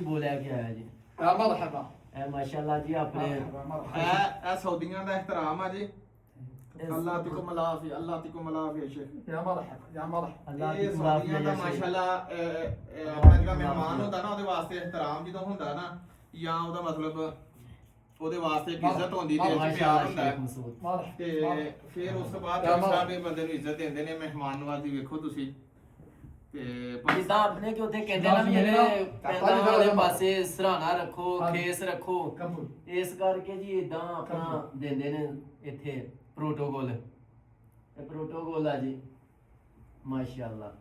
बोलिया क्या है जी يا مرحبا माशाल्लाह जी अपने مرحبا सऊदियों का एहतराम है जी अल्लाह तिको मलाफी अल्लाह तिको मलाफी शेख يا مرحبा يا مرحبا अल्लाह की ਇਹ माफी ਸऊदिਆਂ है ਦਾ या शेख। ਮਾਸ਼ਾਅੱਲਾ ਆਪਣਾ ਜਿਹੜਾ ਮਹਿਮਾਨ ਹੁੰਦਾ ਨਾ ਉਹਦੇ ਵਾਸਤੇ ਇਹਤਰਾਮ ਜਦੋਂ ਹੁੰਦਾ ਨਾ ਜਾਂ ਉਹਦਾ ਮਤਲਬ ਉਹਦੇ ਵਾਸਤੇ ਇੱਕ ਇੱਜ਼ਤ ਹੁੰਦੀ ਦਿਲ 'ਚ ਪਿਆਰ माशाल्लाह ਹੁੰਦਾ शेख मसूद مرحبا ਤੇ ਫਿਰ ਉਸ ਤੋਂ ਬਾਅਦ ਸਾਹਿਬ ਇਹ ਬੰਦੇ ਨੂੰ ਇੱਜ਼ਤ ਦਿੰਦੇ ਨੇ ਮਹਿਮਾਨ ਨਵਾਜ਼ੀ ਵੇਖੋ ਤੁਸੀਂ ਤੇ ਜਿੱਦਾਂ ਆਪਣੇ ਕਿ ਉੱਥੇ ਕਹਿੰਦੇ ਨਾ ਵੀ ਜਿਹੜੇ ਪੈਂਦਾ ਵਾਲੇ ਪਾਸੇ ਸਰਾਣਾ ਰੱਖੋ ਖੇਸ ਰੱਖੋ قبول ਇਸ ਕਰਕੇ ਜੀ ਇਦਾਂ ਆਪਣਾ ਦਿੰਦੇ ਨੇ ਇੱਥੇ ਪ੍ਰੋਟੋਕੋਲ ਇਹ ਪ੍ਰੋਟੋਕੋਲ ਆ ਜੀ ਮਾਸ਼ਾਅੱਲਾ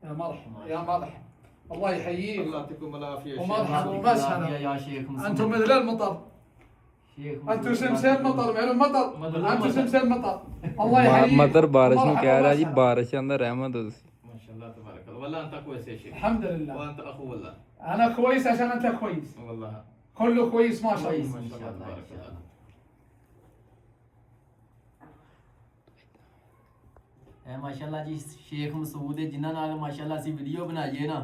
يا مرحبا يا مرحبا الله يحييك ਅੱਲਾਹ ਤਿਕੋ ਮਲਾਫੀ ومرحبا ومسهلا يا شيخ مسعود انتم مثل المطر شيخ انتم سمسم مطر معلوم مطر انتم سمسم مطر الله يحييك ਮਦਰ ਬਾਰਿਸ਼ ਨੂੰ ومرحبا ਕਹਿ ਰਿਹਾ ਜੀ ومسهلا. ਬਾਰਿਸ਼ਾਂ ਦਾ ਰਹਿਮਤ ਹੋ ਤੁਸੀਂ ਮਾਸ਼ਾਅੱਲਾ ਤਬਾਰਕ ਅੱਲਾਹ والله انت كويس يا شيخ الحمد لله وانت اخو والله انا كويس عشان انت كويس والله كله كويس ما شاء كويس. الله ما شاء الله تبارك الله ਇਹ ਮਾਸ਼ਾਅੱਲਾ ਜੀ ਸ਼ੇਖ ਮਸੂਦ ਹੈ ਜਿਨ੍ਹਾਂ ਨਾਲ ਮਾਸ਼ਾਅੱਲਾ ਅਸੀਂ ਵੀਡੀਓ ਬਣਾਈਏ ਨਾ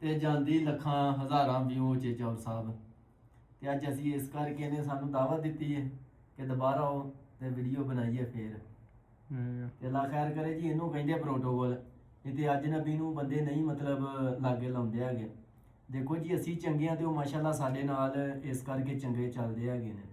ਤੇ ਜਾਂਦੀ ਲੱਖਾਂ ਹਜ਼ਾਰਾਂ ਵਿਊ ਚ ਚੌਰ ਸਾਹਿਬ ਤੇ ਅੱਜ ਅਸੀਂ ਇਸ ਕਰਕੇ ਇਹਨੇ ਸਾਨੂੰ ਦਾਵਤ ਦਿੱਤੀ ਹੈ ਕਿ ਦੁਬਾਰਾ ਆਓ ਤੇ ਵੀਡੀਓ ਬਣਾਈਏ ਫੇਰ ਤੇ ਅੱਲਾ ਖੈਰ ਕਰੇ ਜੀ ਇਹਨੂੰ ਕਹਿੰਦੇ ਪ੍ਰੋਟੋਕੋਲ ਨਹੀਂ ਤੇ ਅੱਜ ਨਬੀ ਨੂੰ ਬੰਦੇ ਨਹੀਂ ਮਤਲਬ ਲਾਗੇ ਲਾਉਂਦੇ ਹੈਗੇ ਦੇਖੋ ਜੀ ਅਸੀਂ ਚੰਗੇ ਆ ਤੇ ਉਹ ਮਾਸ਼ਾਅੱਲਾ ਸਾਡੇ ਨਾਲ ਇਸ ਕਰਕੇ ਚੰਗੇ ਚੱਲਦੇ ਹੈਗੇ ਨੇ